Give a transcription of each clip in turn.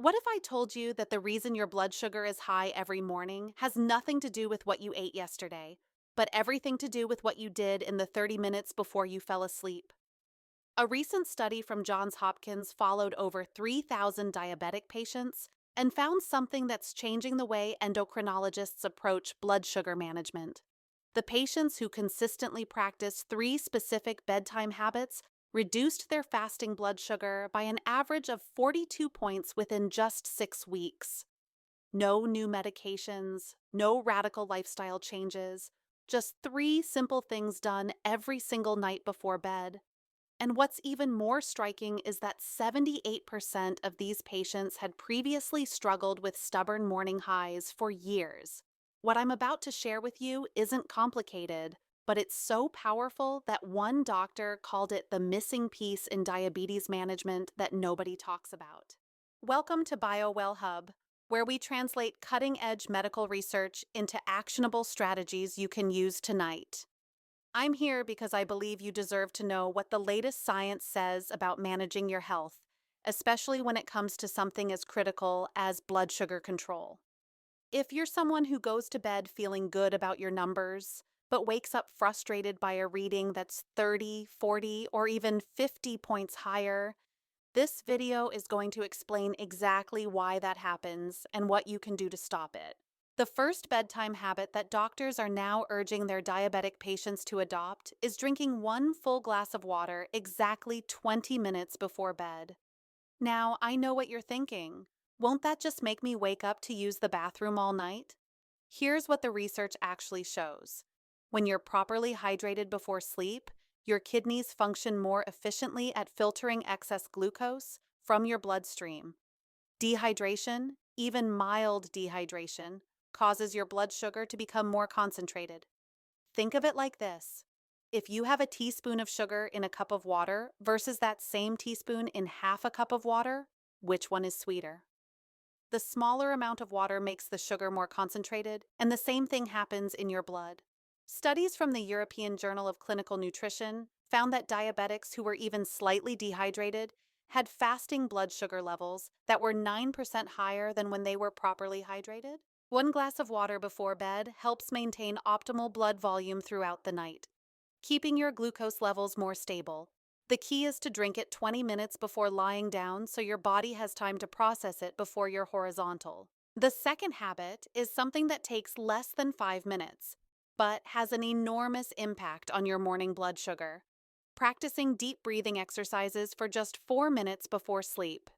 What if I told you that the reason your blood sugar is high every morning has nothing to do with what you ate yesterday, but everything to do with what you did in the 30 minutes before you fell asleep? A recent study from Johns Hopkins followed over 3,000 diabetic patients and found something that's changing the way endocrinologists approach blood sugar management. The patients who consistently practiced three specific bedtime habits reduced their fasting blood sugar by an average of 42 points within just 6 weeks. No new medications, no radical lifestyle changes, just three simple things done every single night before bed. And what's even more striking is that 78% of these patients had previously struggled with stubborn morning highs for years. What I'm about to share with you isn't complicated, but it's so powerful that one doctor called it the missing piece in diabetes management that nobody talks about. Welcome to BioWell Hub, where we translate cutting-edge medical research into actionable strategies you can use tonight. I'm here because I believe you deserve to know what the latest science says about managing your health, especially when it comes to something as critical as blood sugar control. If you're someone who goes to bed feeling good about your numbers, but wakes up frustrated by a reading that's 30, 40, or even 50 points higher, this video is going to explain exactly why that happens and what you can do to stop it. The first bedtime habit that doctors are now urging their diabetic patients to adopt is drinking one full glass of water exactly 20 minutes before bed. Now, I know what you're thinking. Won't that just make me wake up to use the bathroom all night? Here's what the research actually shows. When you're properly hydrated before sleep, your kidneys function more efficiently at filtering excess glucose from your bloodstream. Dehydration, even mild dehydration, causes your blood sugar to become more concentrated. Think of it like this. If you have a teaspoon of sugar in a cup of water versus that same teaspoon in half a cup of water, which one is sweeter? The smaller amount of water makes the sugar more concentrated, and the same thing happens in your blood. Studies from the European Journal of Clinical Nutrition found that diabetics who were even slightly dehydrated had fasting blood sugar levels that were 9% higher than when they were properly hydrated. One glass of water before bed helps maintain optimal blood volume throughout the night, keeping your glucose levels more stable. The key is to drink it 20 minutes before lying down so your body has time to process it before you're horizontal. The second habit is something that takes less than 5 minutes, but has an enormous impact on your morning blood sugar. Practicing deep breathing exercises for just 4 minutes before sleep.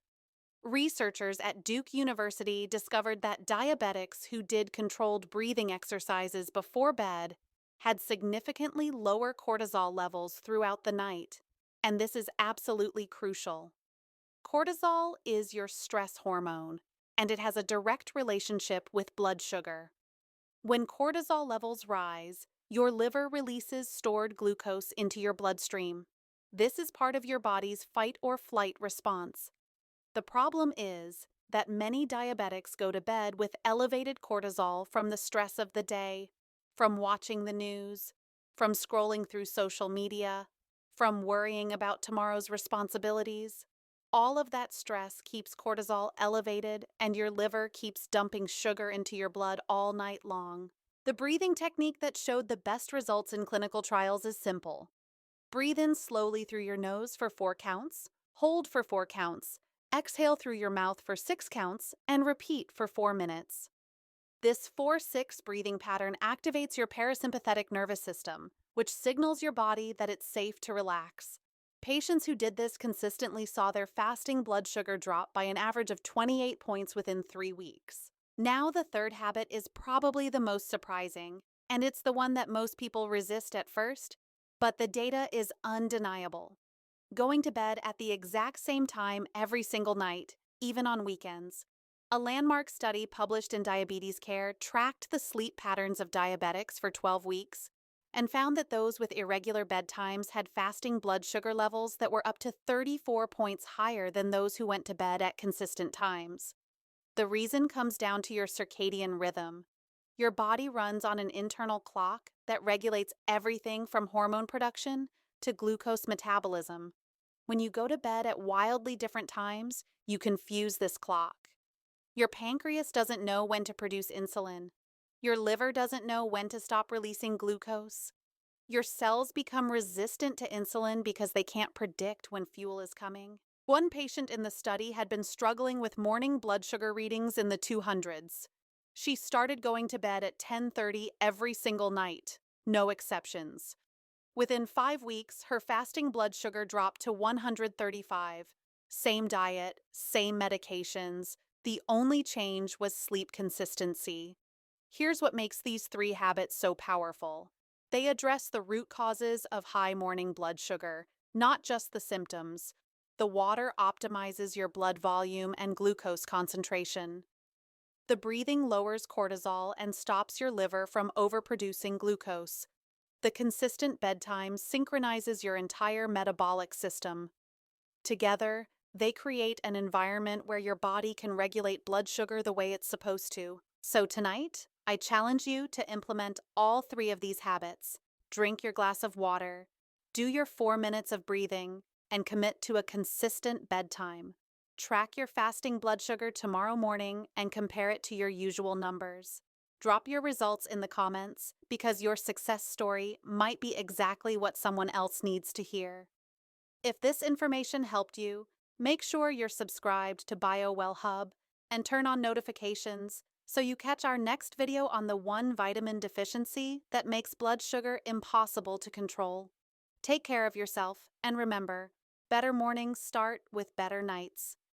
Researchers at Duke University discovered that diabetics who did controlled breathing exercises before bed had significantly lower cortisol levels throughout the night, and this is absolutely crucial. Cortisol is your stress hormone, and it has a direct relationship with blood sugar. When cortisol levels rise, your liver releases stored glucose into your bloodstream. This is part of your body's fight or flight response. The problem is that many diabetics go to bed with elevated cortisol from the stress of the day, from watching the news, from scrolling through social media, from worrying about tomorrow's responsibilities. All of that stress keeps cortisol elevated, and your liver keeps dumping sugar into your blood all night long. The breathing technique that showed the best results in clinical trials is simple. Breathe in slowly through your nose for 4 counts, hold for 4 counts, exhale through your mouth for 6 counts, and repeat for 4 minutes. This 4-6 breathing pattern activates your parasympathetic nervous system, which signals your body that it's safe to relax. Patients who did this consistently saw their fasting blood sugar drop by an average of 28 points within 3 weeks. Now, the third habit is probably the most surprising, and it's the one that most people resist at first, but the data is undeniable. Going to bed at the exact same time every single night, even on weekends. A landmark study published in Diabetes Care tracked the sleep patterns of diabetics for 12 weeks and found that those with irregular bedtimes had fasting blood sugar levels that were up to 34 points higher than those who went to bed at consistent times. The reason comes down to your circadian rhythm. Your body runs on an internal clock that regulates everything from hormone production to glucose metabolism. When you go to bed at wildly different times, you confuse this clock. Your pancreas doesn't know when to produce insulin. Your liver doesn't know when to stop releasing glucose. Your cells become resistant to insulin because they can't predict when fuel is coming. One patient in the study had been struggling with morning blood sugar readings in the 200s. She started going to bed at 10:30 every single night, no exceptions. Within 5 weeks, her fasting blood sugar dropped to 135. Same diet, same medications. The only change was sleep consistency. Here's what makes these three habits so powerful. They address the root causes of high morning blood sugar, not just the symptoms. The water optimizes your blood volume and glucose concentration. The breathing lowers cortisol and stops your liver from overproducing glucose. The consistent bedtime synchronizes your entire metabolic system. Together, they create an environment where your body can regulate blood sugar the way it's supposed to. So tonight, I challenge you to implement all three of these habits. Drink your glass of water, do your 4 minutes of breathing, and commit to a consistent bedtime. Track your fasting blood sugar tomorrow morning and compare it to your usual numbers. Drop your results in the comments because your success story might be exactly what someone else needs to hear. If this information helped you, make sure you're subscribed to BioWell Hub and turn on notifications so you catch our next video on the one vitamin deficiency that makes blood sugar impossible to control. Take care of yourself and remember, better mornings start with better nights.